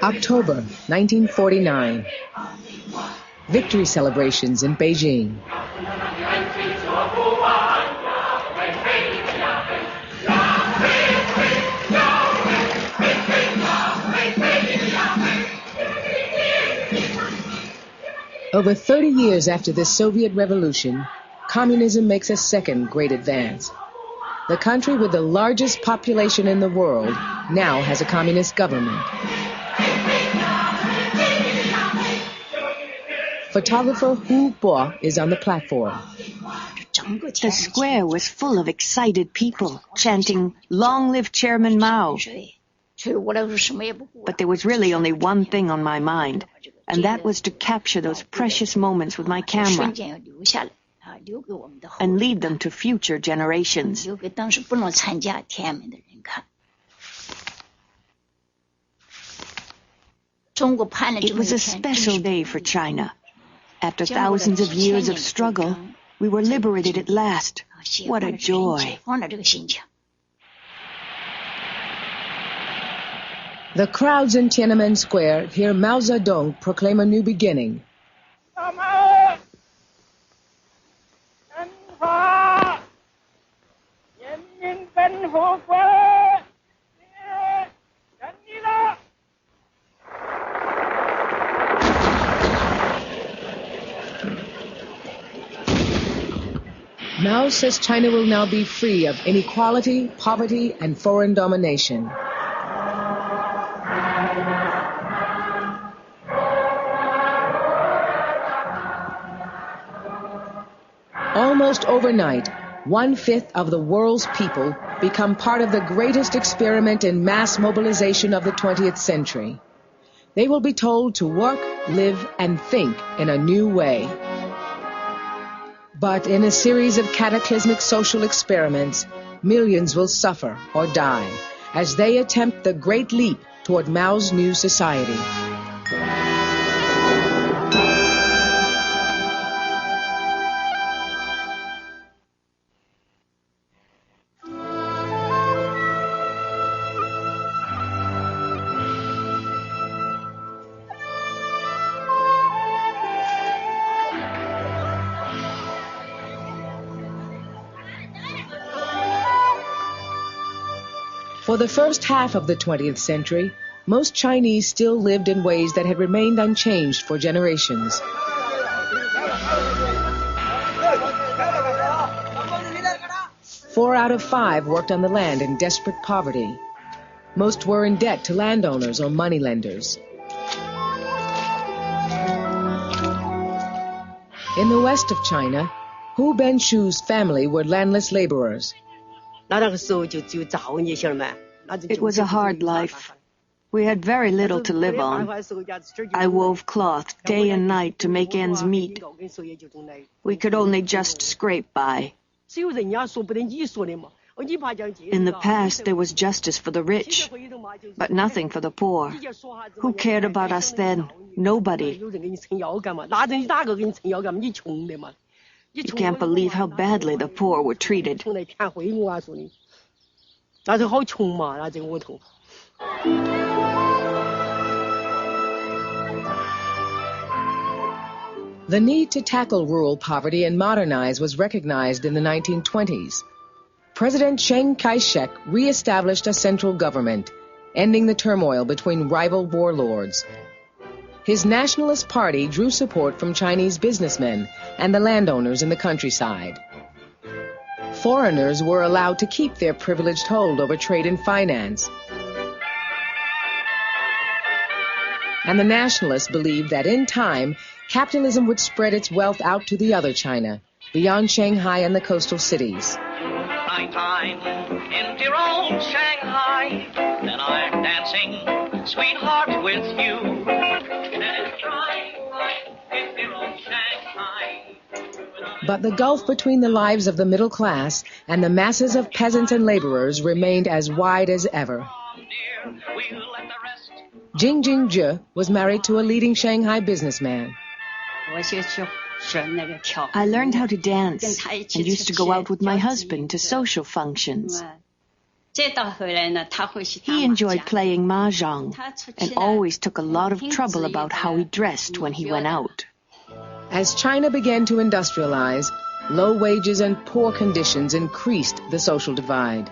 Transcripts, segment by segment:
October 1949. Victory celebrations in Beijing. Over 30 years after the Soviet Revolution, communism makes a second great advance. The country with the largest population in the world now has a communist government. Photographer Hu Bo is on the platform. The square was full of excited people chanting, "Long live Chairman Mao." But there was really only one thing on my mind, and that was to capture those precious moments with my camera and leave them to future generations. It was a special day for China. After thousands of years of struggle, we were liberated at last. What a joy. The crowds in Tiananmen Square hear Mao Zedong proclaim a new beginning. Mao says China will now be free of inequality, poverty, and foreign domination. Almost overnight, 1/5 of the world's people become part of the greatest experiment in mass mobilization of the 20th century. They will be told to work, live, and think in a new way. But in a series of cataclysmic social experiments, millions will suffer or die as they attempt the great leap toward Mao's new society. For the first half of the 20th century, most Chinese still lived in ways that had remained unchanged for generations. Four out of 5 worked on the land in desperate poverty. Most were in debt to landowners or moneylenders. In the west of China, Hu Benshu's family were landless laborers. It was a hard life. We had very little to live on. I wove cloth day and night to make ends meet. We could only just scrape by. In the past, there was justice for the rich, but nothing for the poor. Who cared about us then? Nobody. You can't believe how badly the poor were treated. The need to tackle rural poverty and modernize was recognized in the 1920s. President Chiang Kai-shek re-established a central government, ending the turmoil between rival warlords. His Nationalist Party drew support from Chinese businessmen and the landowners in the countryside. Foreigners were allowed to keep their privileged hold over trade and finance. And the nationalists believed that in time, capitalism would spread its wealth out to the other China, beyond Shanghai and the coastal cities. Nighttime in dear old Shanghai, then I'm dancing, sweetheart, with you. But the gulf between the lives of the middle class and the masses of peasants and laborers remained as wide as ever. Jing Jingzhe was married to a leading Shanghai businessman. I learned how to dance and used to go out with my husband to social functions. He enjoyed playing mahjong and always took a lot of trouble about how he dressed when he went out. As China began to industrialize, low wages and poor conditions increased the social divide.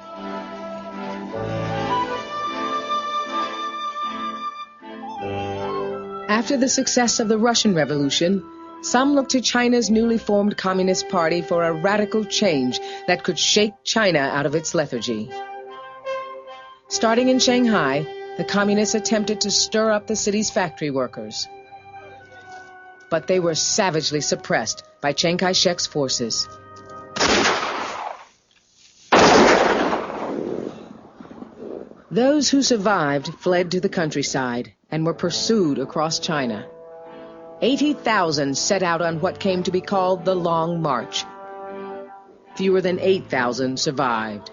After the success of the Russian Revolution, some looked to China's newly formed Communist Party for a radical change that could shake China out of its lethargy. Starting in Shanghai, the Communists attempted to stir up the city's factory workers. But they were savagely suppressed by Chiang Kai-shek's forces. Those who survived fled to the countryside and were pursued across China. 80,000 set out on what came to be called the Long March. Fewer than 8,000 survived.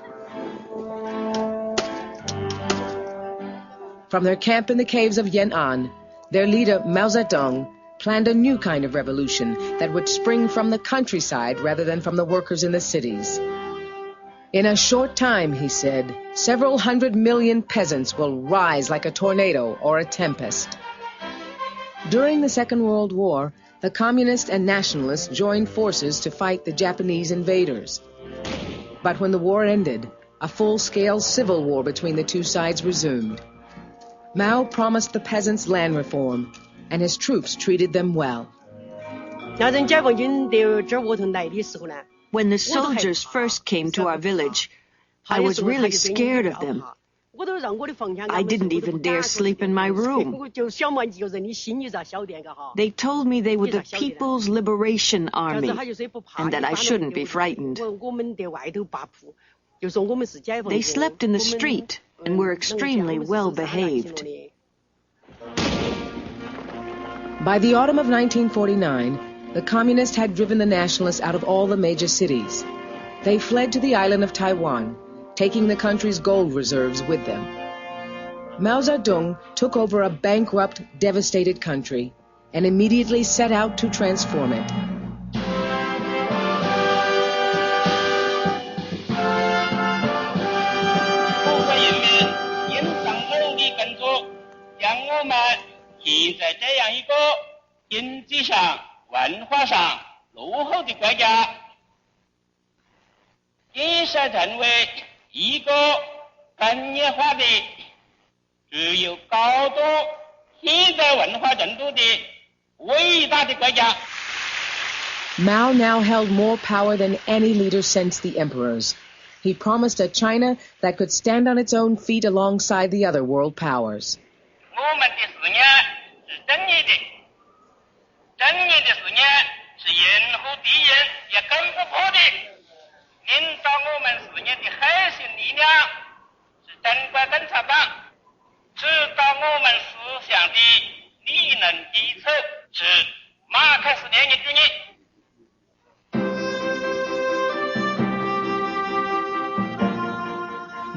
From their camp in the caves of Yan'an, their leader Mao Zedong planned a new kind of revolution that would spring from the countryside rather than from the workers in the cities. In a short time, he said, several 100 million peasants will rise like a tornado or a tempest. During the Second World War, the Communists and Nationalists joined forces to fight the Japanese invaders. But when the war ended, a full-scale civil war between the two sides resumed. Mao promised the peasants land reform, and his troops treated them well. When the soldiers first came to our village, I was really scared of them. I didn't even dare sleep in my room. They told me they were the People's Liberation Army, and that I shouldn't be frightened. They slept in the street and were extremely well behaved. By the autumn of 1949, the Communists had driven the Nationalists out of all the major cities. They fled to the island of Taiwan, taking the country's gold reserves with them. Mao Zedong took over a bankrupt, devastated country and immediately set out to transform it. Mao now held more power than any leader since the emperors. He promised a China that could stand on its own feet alongside the other world powers.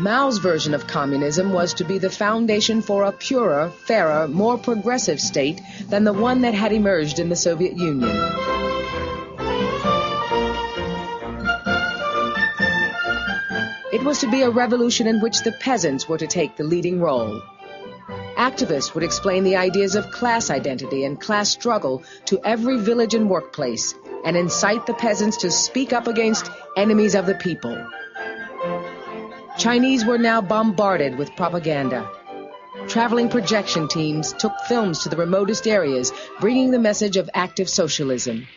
Mao's version of communism was to be the foundation for a purer, fairer, more progressive state than the one that had emerged in the Soviet Union. It was to be a revolution in which the peasants were to take the leading role. Activists would explain the ideas of class identity and class struggle to every village and workplace and incite the peasants to speak up against enemies of the people. Chinese were now bombarded with propaganda. Traveling projection teams took films to the remotest areas, bringing the message of active socialism.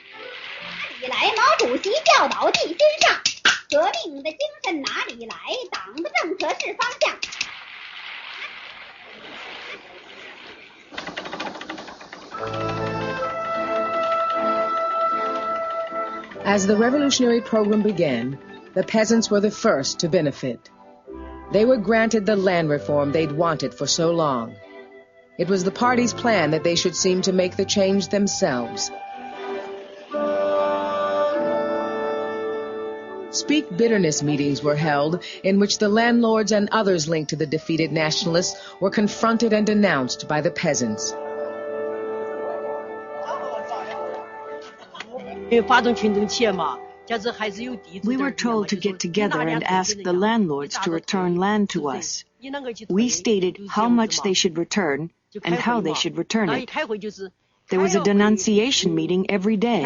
As the revolutionary program began, the peasants were the first to benefit. They were granted the land reform they'd wanted for so long. It was the party's plan that they should seem to make the change themselves. Speak Bitterness meetings were held in which the landlords and others linked to the defeated nationalists were confronted and denounced by the peasants. We were told to get together and ask the landlords to return land to us. We stated how much they should return and how they should return it. There was a denunciation meeting every day.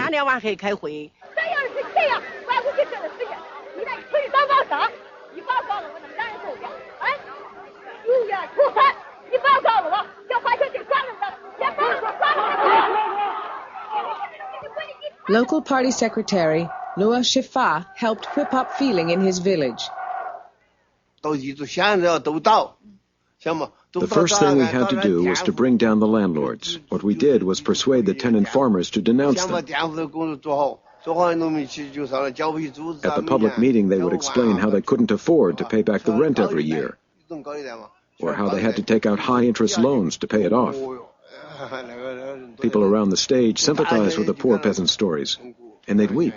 Local party secretary Lua Shifa helped whip up feeling in his village. The first thing we had to do was to bring down the landlords. What we did was persuade the tenant farmers to denounce them. At the public meeting, they would explain how they couldn't afford to pay back the rent every year, or how they had to take out high-interest loans to pay it off. People around the stage sympathized with the poor peasant stories, and they'd weep.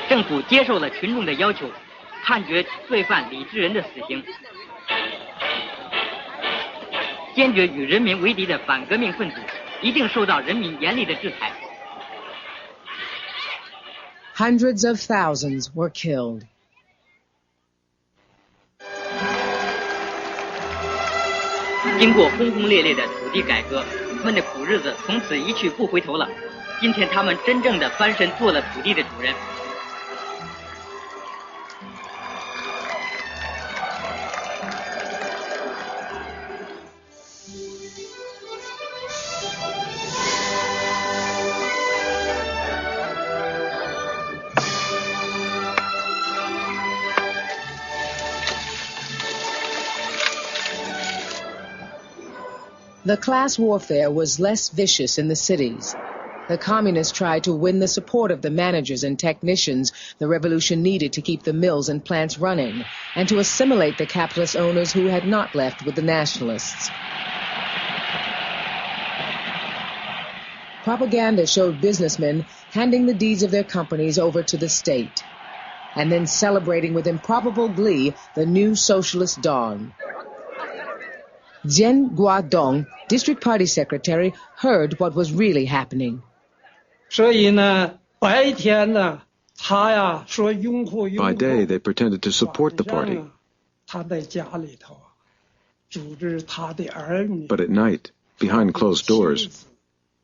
政府接受了群众的要求，判决罪犯李志仁的死刑，坚决与人民为敌的反革命分子一定受到人民严厉的制裁。Hundreds of thousands were killed. 经过轰轰烈烈的土地改革，他们的苦日子从此一去不回头了。今天他们真正的翻身做了土地的主人。The class warfare was less vicious in the cities. The communists tried to win the support of the managers and technicians the revolution needed to keep the mills and plants running, and to assimilate the capitalist owners who had not left with the nationalists. Propaganda showed businessmen handing the deeds of their companies over to the state, and then celebrating with improbable glee the new socialist dawn. Jian Guodong, district party secretary, heard what was really happening. By day, they pretended to support the party. But at night, behind closed doors,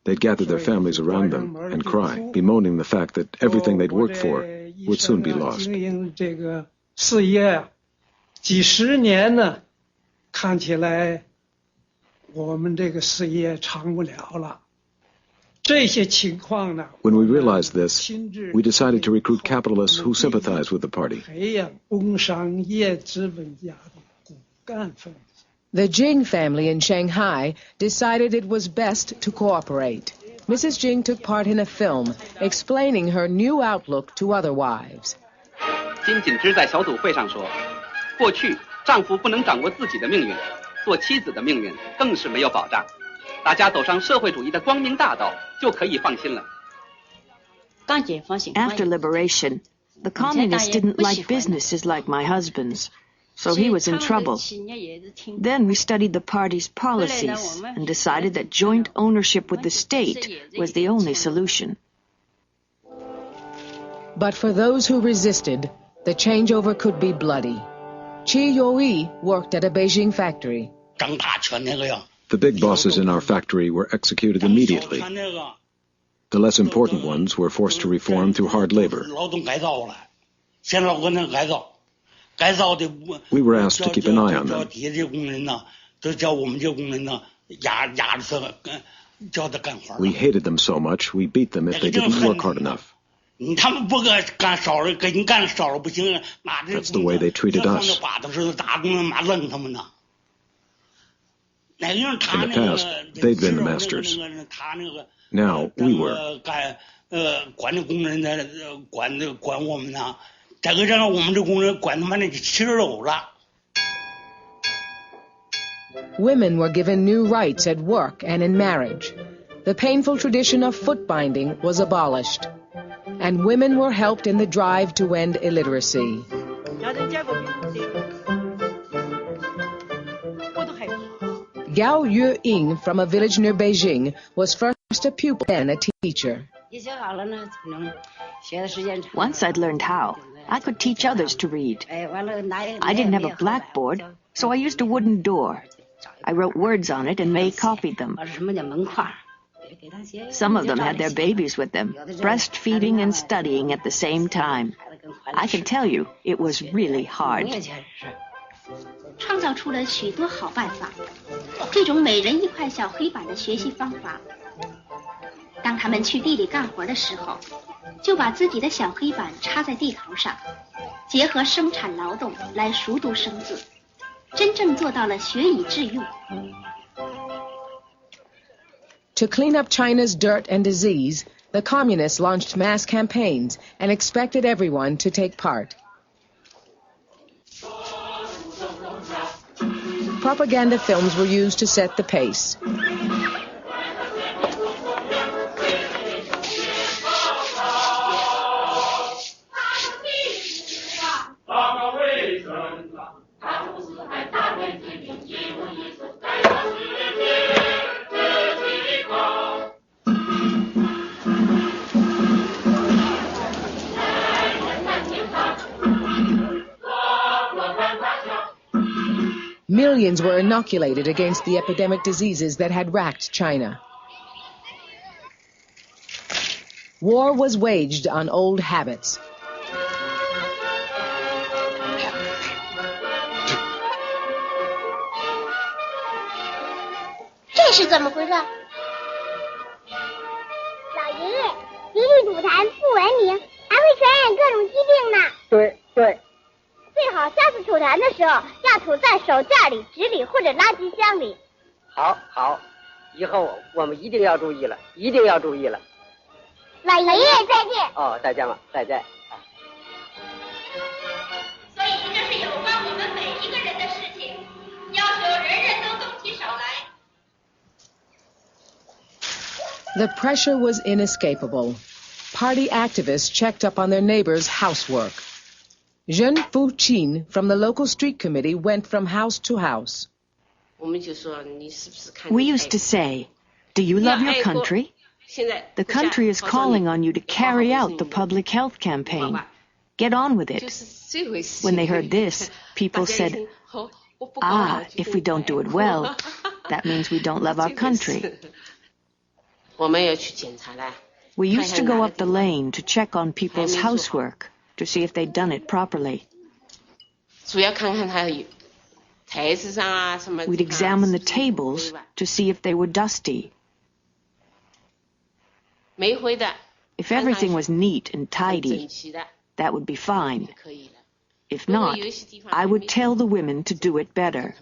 they'd gather their families around them and cry, bemoaning the fact that everything they'd worked for would soon be lost. When we realized this, we decided to recruit capitalists who sympathized with the party. The Jing family in Shanghai decided it was best to cooperate. Mrs. Jing took part in a film explaining her new outlook to other wives. 金锦芝在小组会上说，过去丈夫不能掌握自己的命运，做妻子的命运更是没有保障。大家走上社会主义的光明大道，就可以放心了。 After liberation, the communists didn't like businesses like my husband's, so he was in trouble. Then we studied the party's policies and decided that joint ownership with the state was the only solution. But for those who resisted, the changeover could be bloody. Chi Yo-yi worked at a Beijing factory. The big bosses in our factory were executed immediately. The less important ones were forced to reform through hard labor. We were asked to keep an eye on them. We hated them so much, we beat them if they didn't work hard enough. That's the way they treated us. In the past, they'd been the masters. Now, we were. Women were given new rights at work and in marriage. The painful tradition of foot binding was abolished, and women were helped in the drive to end illiteracy. Gao Yue-ing from a village near Beijing was first First a pupil, then a teacher. Once I'd learned how, I could teach others to read. I didn't have a blackboard, so I used a wooden door. I wrote words on it and May copied them. Some of them had their babies with them, breastfeeding and studying at the same time. I can tell you, it was really hard. 创造出了许多好办法，这种每人一块小黑板的学习方法。当他们去地里干活的时候，就把自己的小黑板插在地头上，结合生产劳动来熟读生字，真正做到了学以致用。To clean up China's dirt and disease, the communists launched mass campaigns and expected everyone to take part. Propaganda films were used to set the pace. Millions were inoculated against the epidemic diseases that had racked China. War was waged on old habits. The pressure was inescapable. Party activists checked up on their neighbors' housework. Zhen Fuqin from the local street committee went from house to house. We used to say, "Do you love your country?" The country is calling on you to carry out the public health campaign. Get on with it. When they heard this, people said, if we don't do it well, that means we don't love our country. We used to go up the lane to check on people's housework, to see if they'd done it properly. We'd examine the tables to see if they were dusty. If everything was neat and tidy, that would be fine. If not, I would tell the women to do it better.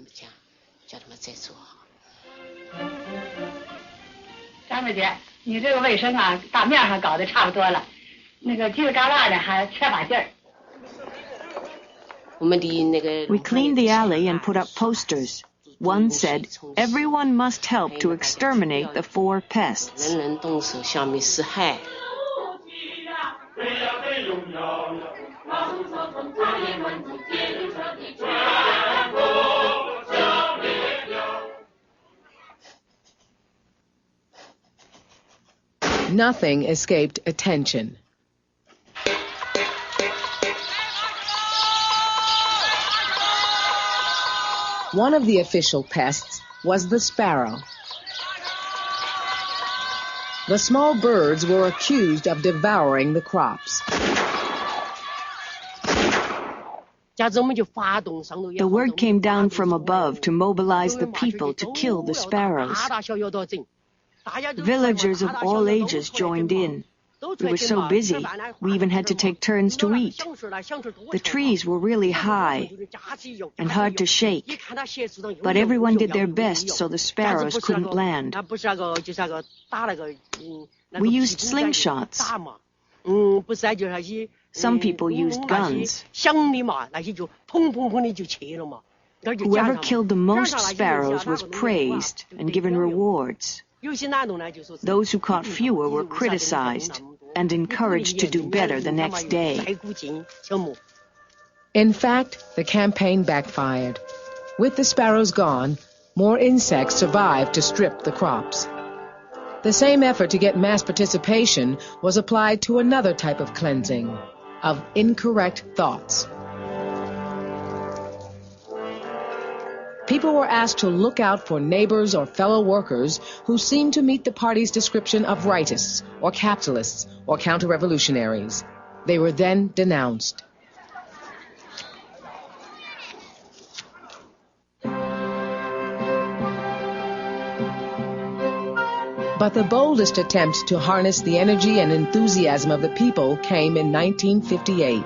We cleaned the alley and put up posters. One said, "Everyone must help to exterminate the 4 pests." Nothing escaped attention. One of the official pests was the sparrow. The small birds were accused of devouring the crops. The word came down from above to mobilize the people to kill the sparrows. Villagers of all ages joined in. We were so busy, we even had to take turns to eat. The trees were really high and hard to shake, but everyone did their best so the sparrows couldn't land. We used slingshots. Some people used guns. Whoever killed the most sparrows was praised and given rewards. Those who caught fewer were criticized and encouraged to do better the next day. In fact, the campaign backfired. With the sparrows gone, more insects survived to strip the crops. The same effort to get mass participation was applied to another type of cleansing, of incorrect thoughts. People were asked to look out for neighbors or fellow workers who seemed to meet the party's description of rightists or capitalists or counter-revolutionaries. They were then denounced. But the boldest attempt to harness the energy and enthusiasm of the people came in 1958.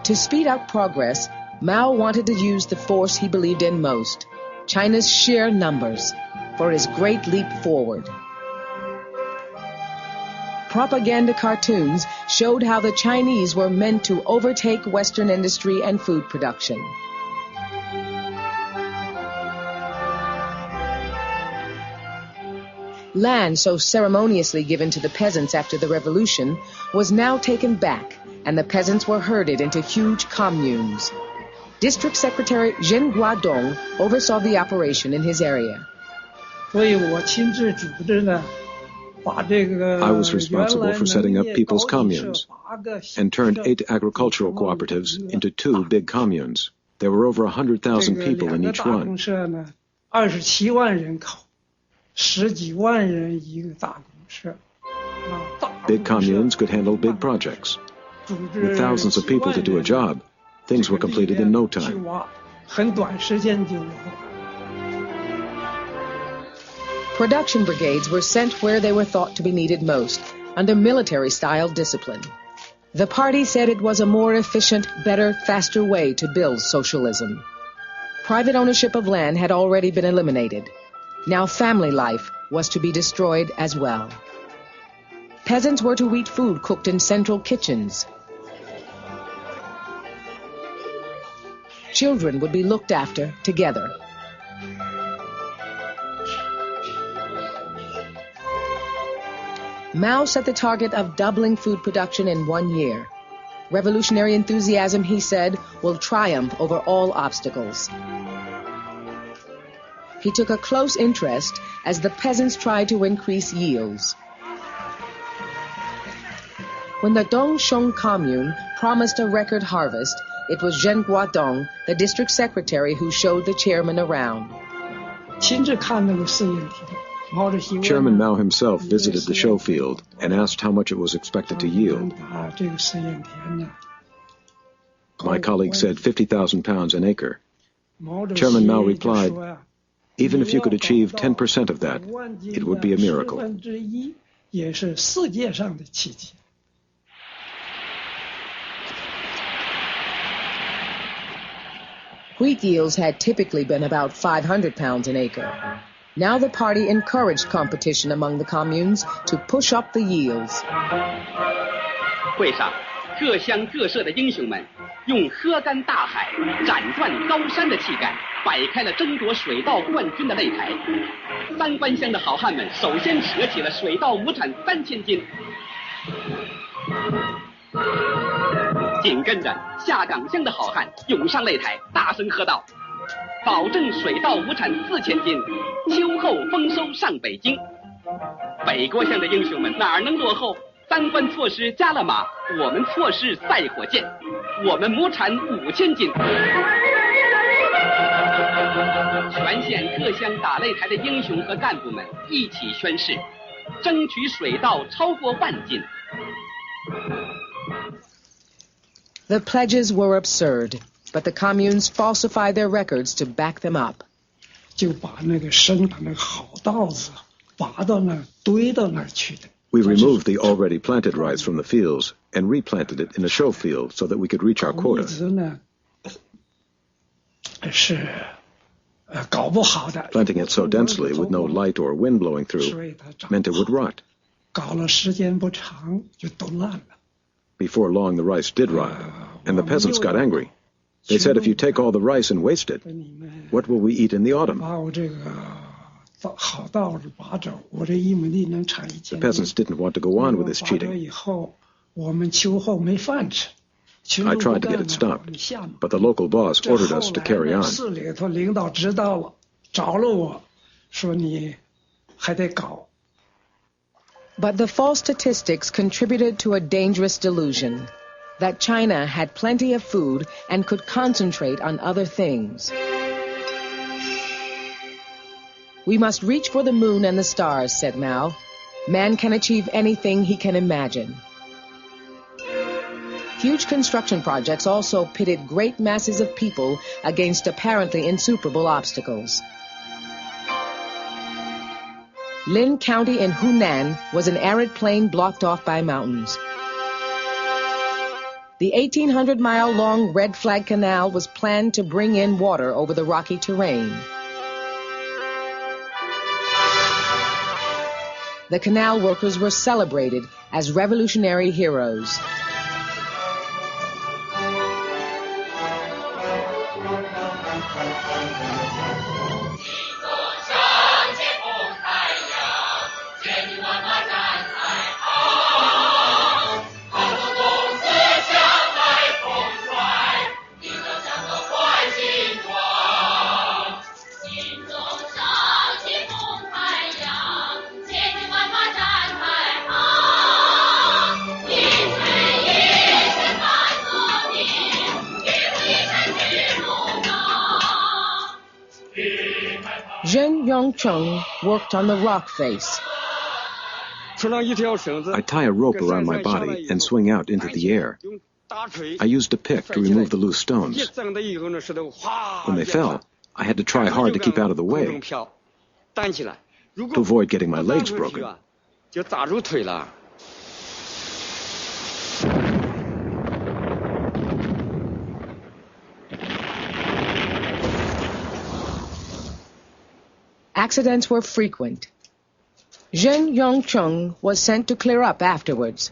To speed up progress, Mao wanted to use the force he believed in most, China's sheer numbers, for his great leap forward. Propaganda cartoons showed how the Chinese were meant to overtake Western industry and food production. Land so ceremoniously given to the peasants after the revolution was now taken back, and the peasants were herded into huge communes. District Secretary Zhen Guodong oversaw the operation in his area. I was responsible for setting up people's communes and turned 8 agricultural cooperatives into 2 big communes. There were over 100,000 people in each one. Big communes could handle big projects. With thousands of people to do a job, things were completed in no time. Production brigades were sent where they were thought to be needed most, under military-style discipline. The party said it was a more efficient, better, faster way to build socialism. Private ownership of land had already been eliminated. Now family life was to be destroyed as well. Peasants were to eat food cooked in central kitchens. Children would be looked after together. Mao set the target of doubling food production in 1 year. Revolutionary enthusiasm, he said, will triumph over all obstacles. He took a close interest as the peasants tried to increase yields. When the Dongsheng commune promised a record harvest, it was Zhen Guodong, the district secretary, who showed the chairman around. Chairman Mao himself visited the show field and asked how much it was expected to yield. My colleague said 50,000 pounds an acre. Chairman Mao replied, even if you could achieve 10% of that, it would be a miracle. Wheat yields had typically been about 500 pounds an acre. Now the party encouraged competition among the communes to push up the yields. 会上，各乡各社的英雄们用喝干大海、斩断高山的气概，摆开了争夺水稻冠军的擂台。三关乡的好汉们首先扯起了水稻亩产3000斤，紧跟着下岗乡的好汉涌上擂台，大声喝道：“保证水稻亩产4000斤，秋后丰收上北京。”北郭乡的英雄们哪能落后？三关错失加了马，我们错失赛火箭，我们亩产5000斤。全县各乡打擂台的英雄和干部们一起宣誓，争取水稻超过10000斤。The pledges were absurd, but the communes falsified their records to back them up. 就把那个生长那个好稻子拔到那儿堆到那儿去的。We removed the already planted rice from the fields and replanted it in a show field so that we could reach our quota. Planting it so densely with no light or wind blowing through meant it would rot. Before long, the rice did rot, and the peasants got angry. They said, if you take all the rice and waste it, what will we eat in the autumn? The peasants didn't want to go on with this cheating. I tried to get it stopped, but the local boss ordered us to carry on. But the false statistics contributed to a dangerous delusion that China had plenty of food and could concentrate on other things. We must reach for the moon and the stars, said Mao. Man can achieve anything he can imagine. Huge construction projects also pitted great masses of people against apparently insuperable obstacles. Lin County in Hunan was an arid plain blocked off by mountains. The 1,800-mile-long Red Flag Canal was planned to bring in water over the rocky terrain. The canal workers were celebrated as revolutionary heroes. Chung worked on the rock face. I tie a rope around my body and swing out into the air. I used a pick to remove the loose stones. When they fell, I had to try hard to keep out of the way to avoid getting my legs broken. Accidents were frequent. Zheng Yongcheng was sent to clear up afterwards.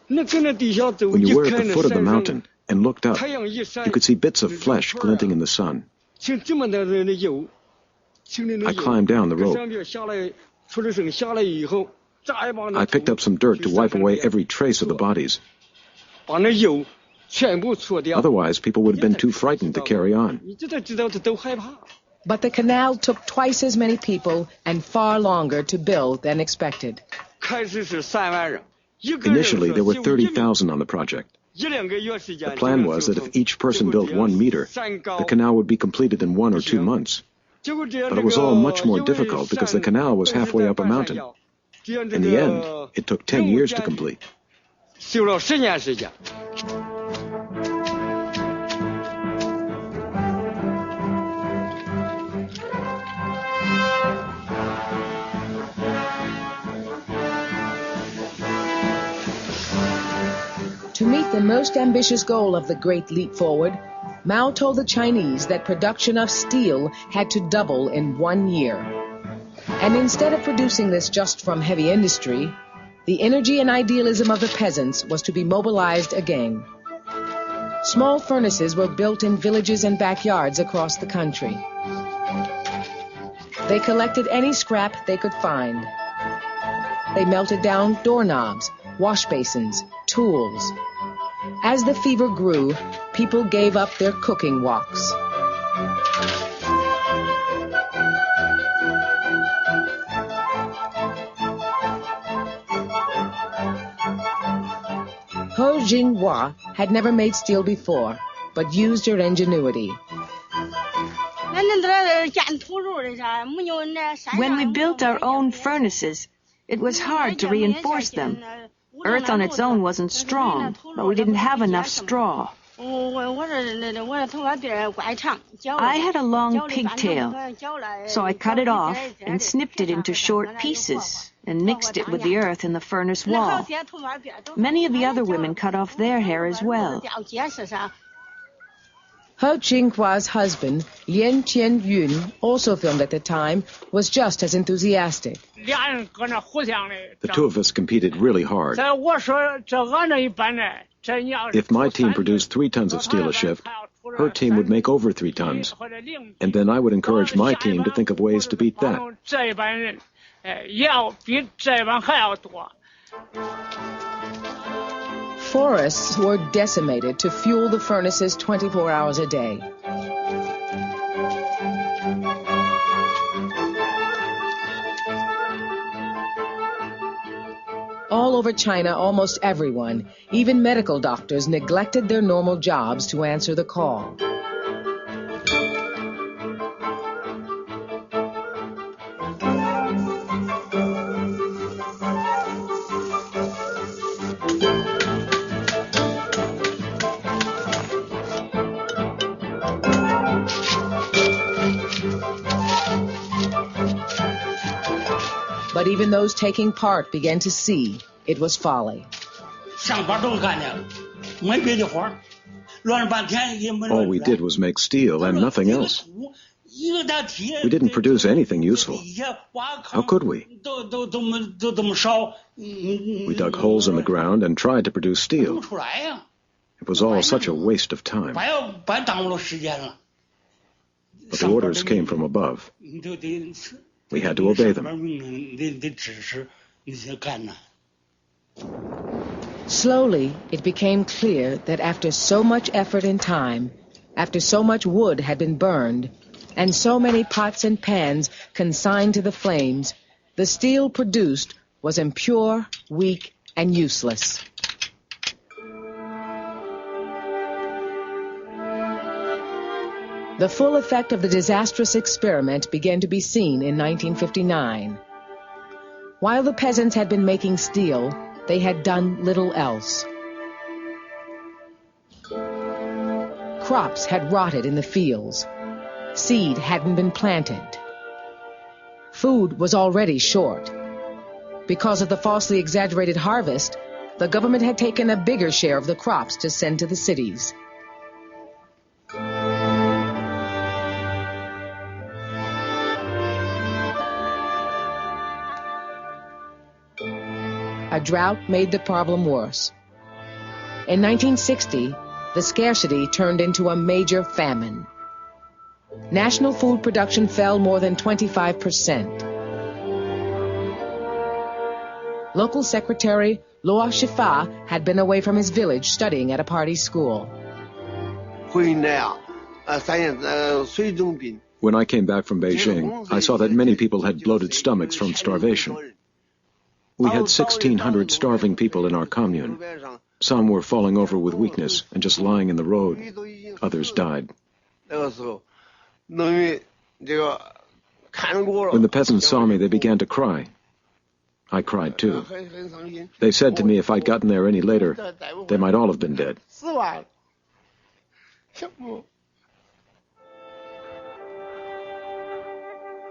When you were at the foot of the mountain and looked up, you could see bits of flesh glinting in the sun. I climbed down the rope. I picked up some dirt to wipe away every trace of the bodies. Otherwise, people would have been too frightened to carry on. But the canal took twice as many people and far longer to build than expected. Initially, there were 30,000 on the project. The plan was that if each person built 1 meter, the canal would be completed in 1 or 2 months. But it was all much more difficult because the canal was halfway up a mountain. In the end, it took 10 years to complete. To meet the most ambitious goal of the Great Leap Forward, Mao told the Chinese that production of steel had to double in 1 year. And instead of producing this just from heavy industry, the energy and idealism of the peasants was to be mobilized again. Small furnaces were built in villages and backyards across the country. They collected any scrap they could find. They melted down doorknobs, wash basins, tools. As the fever grew, people gave up their cooking woks. Ho Jinghua had never made steel before, but used her ingenuity. When we built our own furnaces, it was hard to reinforce them. Earth on its own wasn't strong, but we didn't have enough straw. I had a long pigtail, so I cut it off and snipped it into short pieces and mixed it with the earth in the furnace wall. Many of the other women cut off their hair as well. Ho Jinghua's husband, Lien Tianyun, also filmed at the time, was just as enthusiastic. The two of us competed really hard. If my team produced 3 tons of steel a shift, her team would make over 3 tons. And then I would encourage my team to think of ways to beat that. Forests were decimated to fuel the furnaces 24 hours a day. all over China, almost everyone, even medical doctors, neglected their normal jobs to answer the call. But even those taking part began to see it was folly. All we did was make steel and nothing else. We didn't produce anything useful. How could we? We dug holes in the ground and tried to produce steel. It was all such a waste of time. But the orders came from above. We had to obey them. Slowly, it became clear that after so much effort and time, after so much wood had been burned, and so many pots and pans consigned to the flames, the steel produced was impure, weak, and useless. The full effect of the disastrous experiment began to be seen in 1959. While the peasants had been making steel, they had done little else. Crops had rotted in the fields. Seed hadn't been planted. Food was already short. Because of the falsely exaggerated harvest, the government had taken a bigger share of the crops to send to the cities. A drought made the problem worse. In 1960, the scarcity turned into a major famine. National food production fell more than 25%. Local Secretary Luo Shifa had been away from his village studying at a party school. When I came back from Beijing, I saw that many people had bloated stomachs from starvation. We had 1,600 starving people in our commune. Some were falling over with weakness and just lying in the road. Others died. When the peasants saw me, they began to cry. I cried too. They said to me if I'd gotten there any later, they might all have been dead.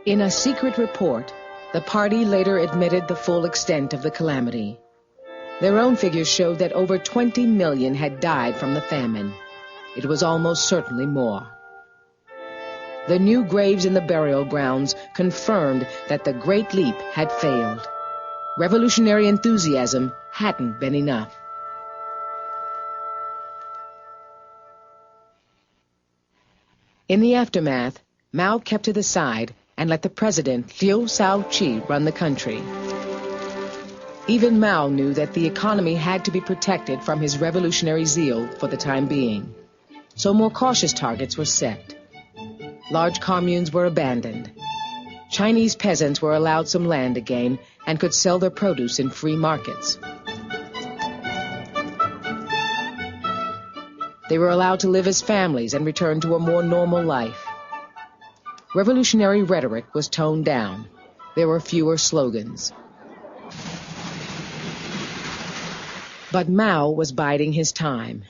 In a secret report, the party later admitted the full extent of the calamity. Their own figures showed that over 20 million had died from the famine. It was almost certainly more. The new graves in the burial grounds confirmed that the Great Leap had failed. Revolutionary enthusiasm hadn't been enough. In the aftermath, Mao kept to the side and let the president Liu Shaoqi run the country. Even Mao knew that the economy had to be protected from his revolutionary zeal for the time being. So more cautious targets were set. Large communes were abandoned. Chinese peasants were allowed some land again and could sell their produce in free markets. They were allowed to live as families and return to a more normal life. Revolutionary rhetoric was toned down. There were fewer slogans. But Mao was biding his time.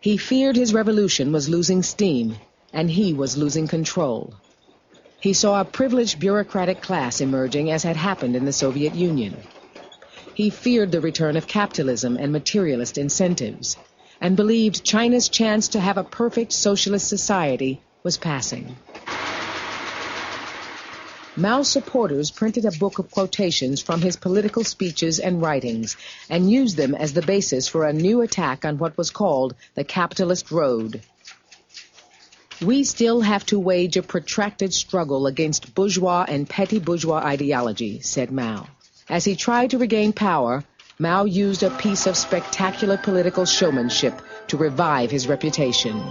He feared his revolution was losing steam, and he was losing control. He saw a privileged bureaucratic class emerging as had happened in the Soviet Union. He feared the return of capitalism and materialist incentives, and believed China's chance to have a perfect socialist society was passing. Mao's supporters printed a book of quotations from his political speeches and writings and used them as the basis for a new attack on what was called the capitalist road. We still have to wage a protracted struggle against bourgeois and petty bourgeois ideology, said Mao. As he tried to regain power, Mao used a piece of spectacular political showmanship to revive his reputation.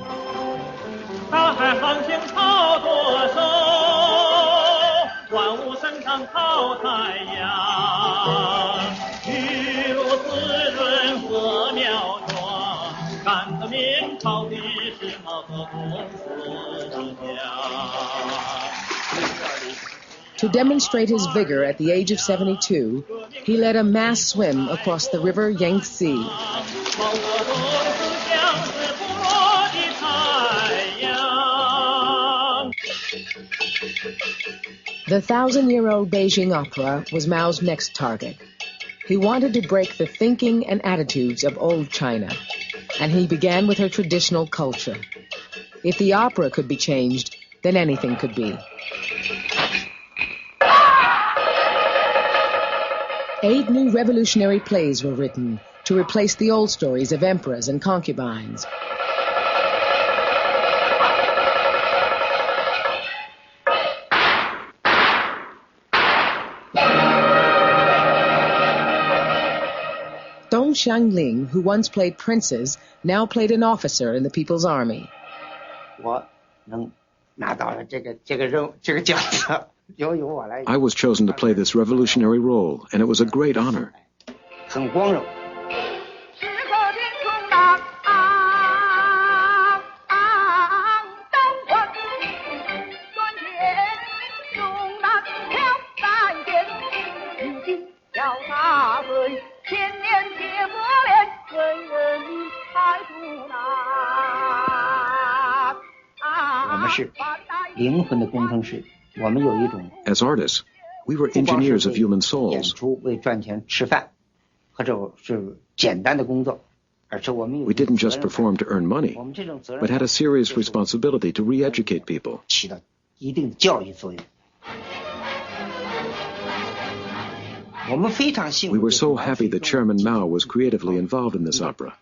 To demonstrate his vigor at the age of 72, he led a mass swim across the river Yangtze. The 1,000-year-old Beijing opera was Mao's next target. He wanted to break the thinking and attitudes of old China, and he began with her traditional culture. If the opera could be changed, then anything could be. 8 new revolutionary plays were written to replace the old stories of emperors and concubines. Dong Xiangling, who once played princes, now played an officer in the People's Army. I was chosen to play this revolutionary role, and it was a great honor. As artists, we were engineers of human souls. We didn't just perform to earn money, but had a serious responsibility to re-educate people. We were so happy that Chairman Mao was creatively involved in this opera.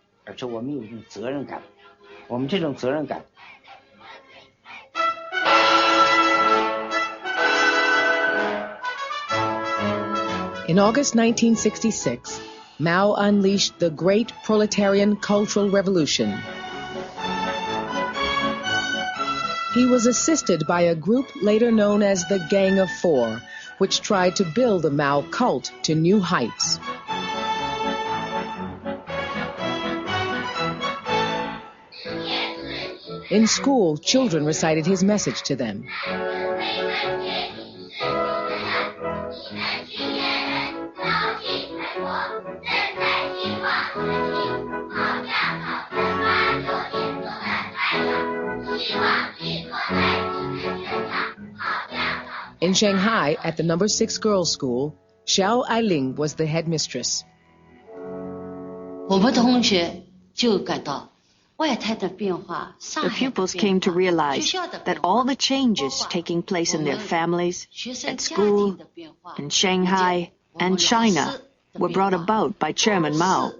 In August 1966, Mao unleashed the Great Proletarian Cultural Revolution. He was assisted by a group later known as the Gang of Four, which tried to build the Mao cult to new heights. In school, children recited his message to them. In Shanghai, at the No. 6 girls' school, Xiao Ailing was the headmistress. The pupils came to realize that all the changes taking place in their families, at school, in Shanghai, and China were brought about by Chairman Mao.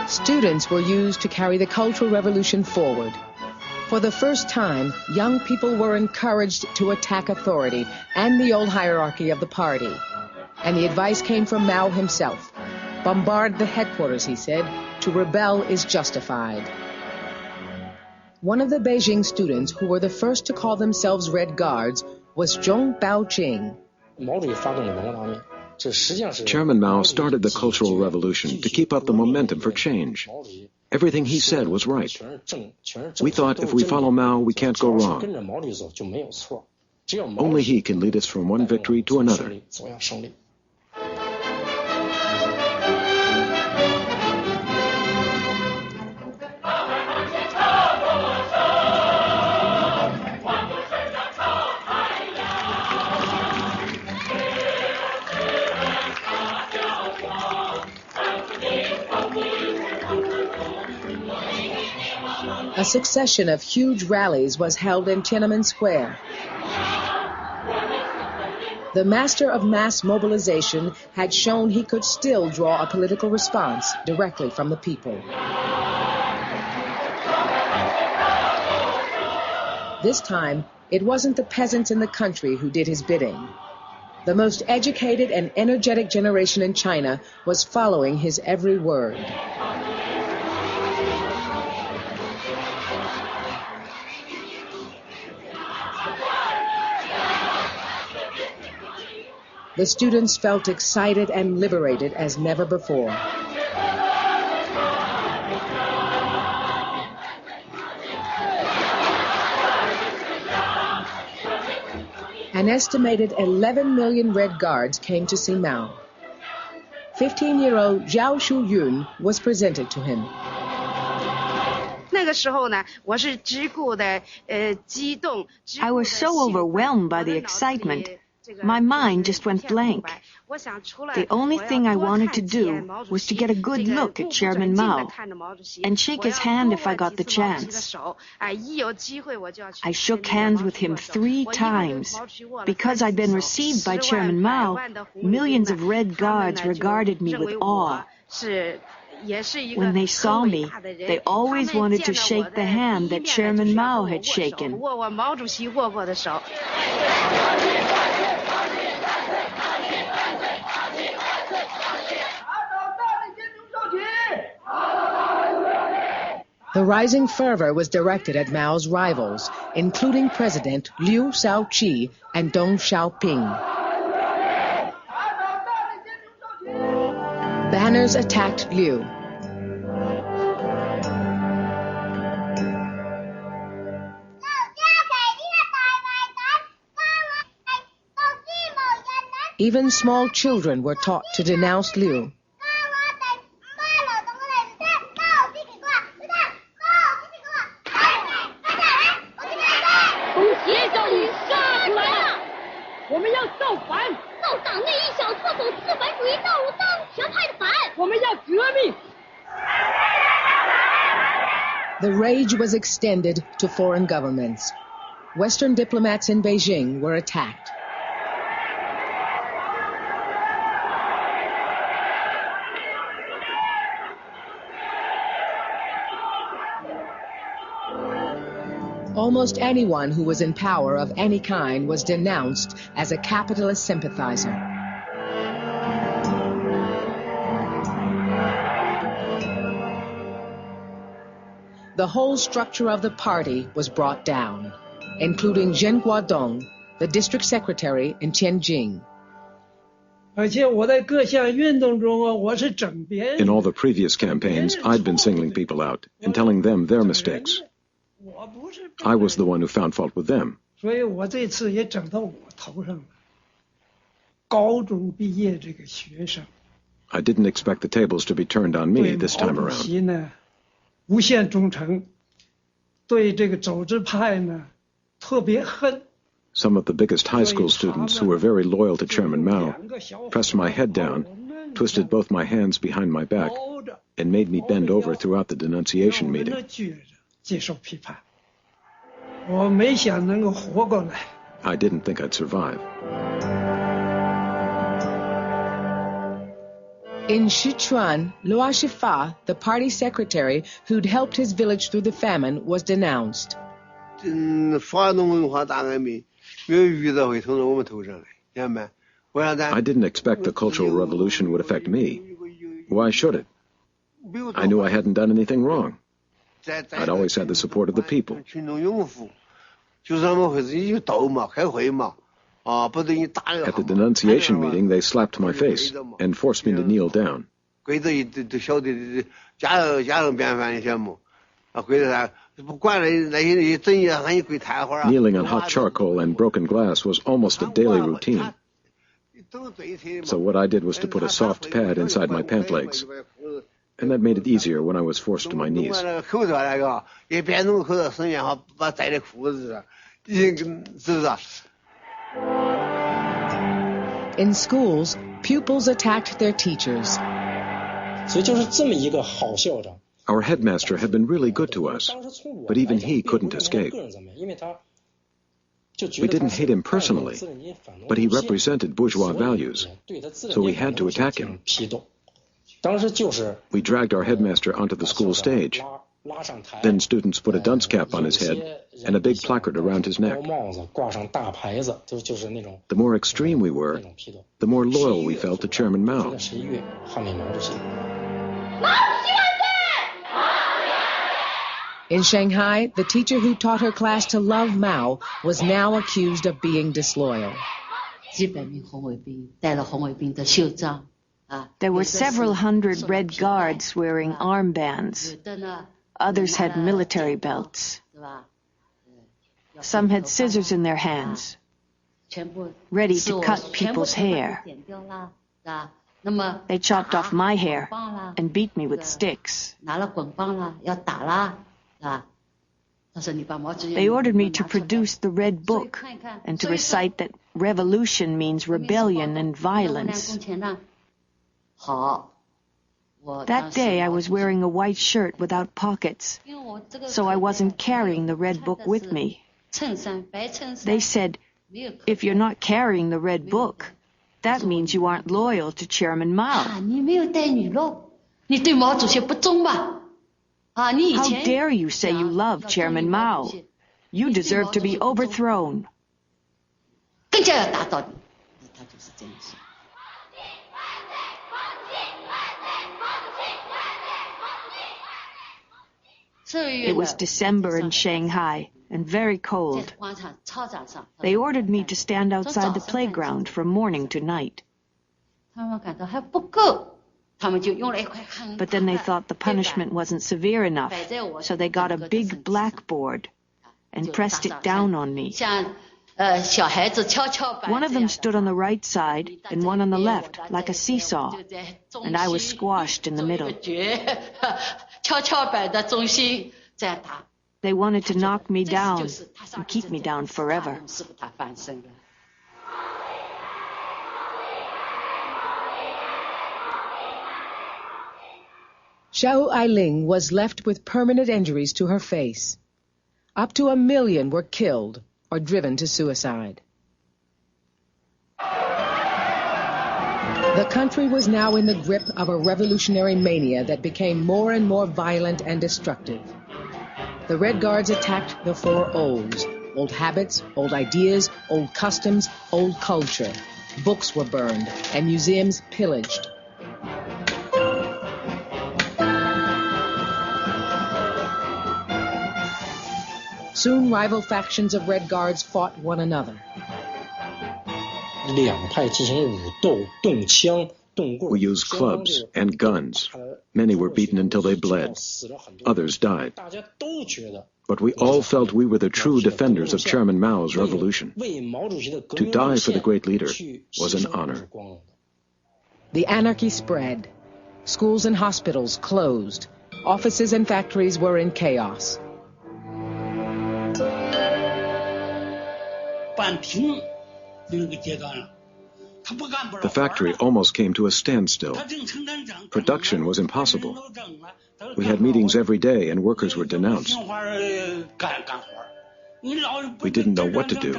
Students were used to carry the Cultural Revolution forward. For the first time, young people were encouraged to attack authority and the old hierarchy of the party. And the advice came from Mao himself. Bombard the headquarters, he said. To rebel is justified. One of the Beijing students who were the first to call themselves Red Guards was Zhong Baoqing. Chairman Mao started the Cultural Revolution to keep up the momentum for change. Everything he said was right. We thought if we follow Mao, we can't go wrong. Only he can lead us from one victory to another. A succession of huge rallies was held in Tiananmen Square. The master of mass mobilization had shown he could still draw a political response directly from the people. This time, it wasn't the peasants in the country who did his bidding. The most educated and energetic generation in China was following his every word. The students felt excited and liberated as never before. An estimated 11 million Red Guards came to see Mao. 15-year-old Zhao Shuyun was presented to him. I was so overwhelmed by the excitement. My mind just went blank. The only thing I wanted to do was to get a good look at Chairman Mao and shake his hand if I got the chance. I shook hands with him 3 times. Because I'd been received by Chairman Mao, millions of Red Guards regarded me with awe. When they saw me, they always wanted to shake the hand that Chairman Mao had shaken. The rising fervor was directed at Mao's rivals, including President Liu Shaoqi and Deng Xiaoping. Banners attacked Liu. Even small children were taught to denounce Liu. The rage was extended to foreign governments. Western diplomats in Beijing were attacked. Almost anyone who was in power of any kind was denounced as a capitalist sympathizer. The whole structure of the party was brought down, including Zhen Guodong, the district secretary in Tianjin. In all the previous campaigns, I'd been singling people out and telling them their mistakes. I was the one who found fault with them. I didn't expect the tables to be turned on me this time around. Some of the biggest high school students who were very loyal to Chairman Mao pressed my head down, twisted both my hands behind my back, and made me bend over throughout the denunciation meeting. I didn't think I'd survive. In Sichuan, Luo Shifa, the party secretary who'd helped his village through the famine, was denounced. I didn't expect the Cultural Revolution would affect me. Why should it? I knew I hadn't done anything wrong. I'd always had the support of the people. At the denunciation meeting, they slapped my face and forced me to kneel down. Kneeling on hot charcoal and broken glass was almost a daily routine. So what I did was to put a soft pad inside my pant legs, and that made it easier when I was forced to my knees. In schools, pupils attacked their teachers. Our headmaster had been really good to us, but even he couldn't escape. We didn't hate him personally, but he represented bourgeois values, so we had to attack him. We dragged our headmaster onto the school stage. Then students put a dunce cap on his head and a big placard around his neck. The more extreme we were, the more loyal we felt to Chairman Mao. In Shanghai, the teacher who taught her class to love Mao was now accused of being disloyal. There were several hundred Red Guards wearing armbands. Others had military belts. Some had scissors in their hands. ready to cut people's hair. They chopped off my hair and beat me with sticks. They ordered me to produce the Red Book and to recite that revolution means rebellion and violence. That day I was wearing a white shirt without pockets, so I wasn't carrying the Red Book with me. They said, if you're not carrying the Red Book, that means you aren't loyal to Chairman Mao. How dare you say you love Chairman Mao? You deserve to be overthrown. It was December in Shanghai and very cold. They ordered me to stand outside the playground from morning to night. But then they thought the punishment wasn't severe enough, so they got a big blackboard and pressed it down on me. One of them stood on the right side and one on the left, like a seesaw, and I was squashed in the middle. They wanted to knock me down and keep me down forever. Xiao Ailing was left with permanent injuries to her face. Up to 1 million were killed or driven to suicide. The country was now in the grip of a revolutionary mania that became more and more violent and destructive. The Red Guards attacked the four olds: old habits, old ideas, old customs, old culture. Books were burned and museums pillaged. Soon rival factions of Red Guards fought one another. We used clubs and guns. Many were beaten until they bled. Others died. But we all felt we were the true defenders of Chairman Mao's revolution. To die for the great leader was an honor. The anarchy spread. Schools and hospitals closed. Offices and factories were in chaos. The factory almost came to a standstill. Production was impossible. We had meetings every day and workers were denounced. We didn't know what to do.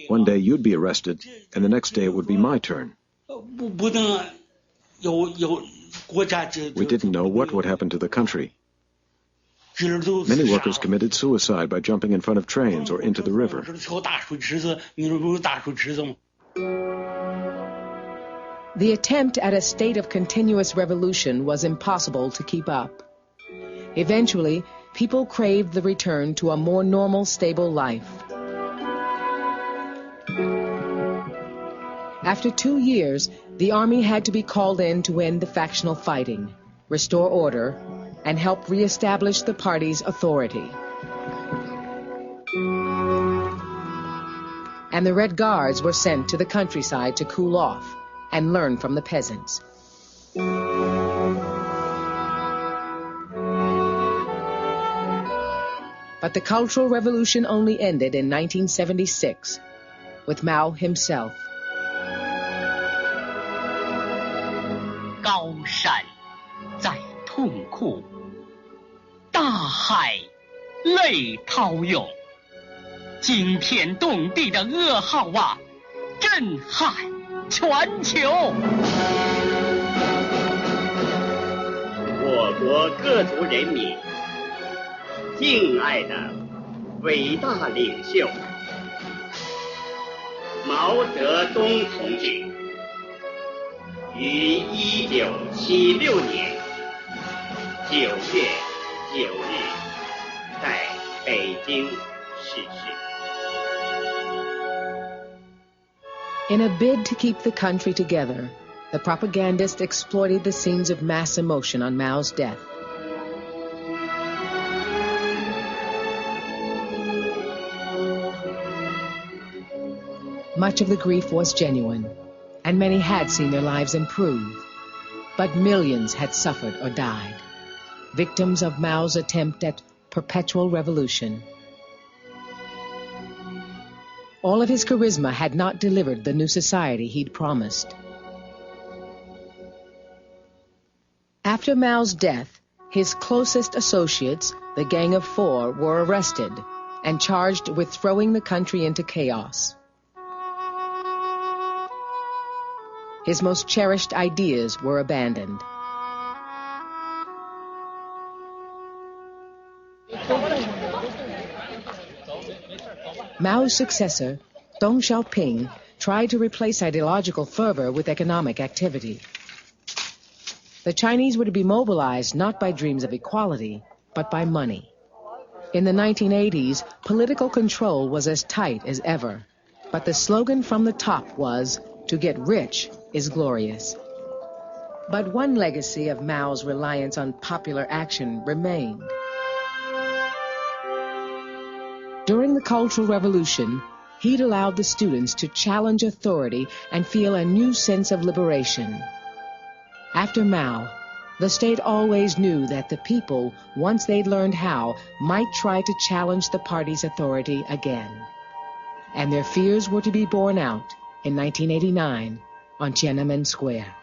One day you'd be arrested, and the next day it would be my turn. We didn't know what would happen to the country. Many workers committed suicide by jumping in front of trains or into the river. The attempt at a state of continuous revolution was impossible to keep up. Eventually, people craved the return to a more normal, stable life. After 2 years, the army had to be called in to end the factional fighting, restore order, and help re-establish the party's authority. And the Red Guards were sent to the countryside to cool off and learn from the peasants. But the Cultural Revolution only ended in 1976 with Mao himself. 高山在痛哭，大海泪涛涌，惊天动地的噩耗啊，震撼全球。我国各族人民敬爱的伟大领袖毛泽东同志于1976年9月9日在北京逝世。 In a bid to keep the country together, the propagandists exploited the scenes of mass emotion on Mao's death. Much of the grief was genuine, and many had seen their lives improve. But millions had suffered or died, victims of Mao's attempt at perpetual revolution. All of his charisma had not delivered the new society he'd promised. After Mao's death, his closest associates, the Gang of Four, were arrested and charged with throwing the country into chaos. His most cherished ideas were abandoned. Mao's successor, Deng Xiaoping, tried to replace ideological fervor with economic activity. The Chinese were to be mobilized not by dreams of equality, but by money. In the 1980s, political control was as tight as ever, but the slogan from the top was, "To get rich is glorious." But one legacy of Mao's reliance on popular action remained. During the Cultural Revolution, he'd allowed the students to challenge authority and feel a new sense of liberation. After Mao, the state always knew that the people, once they'd learned how, might try to challenge the party's authority again. And their fears were to be borne out in 1989 on Tiananmen Square.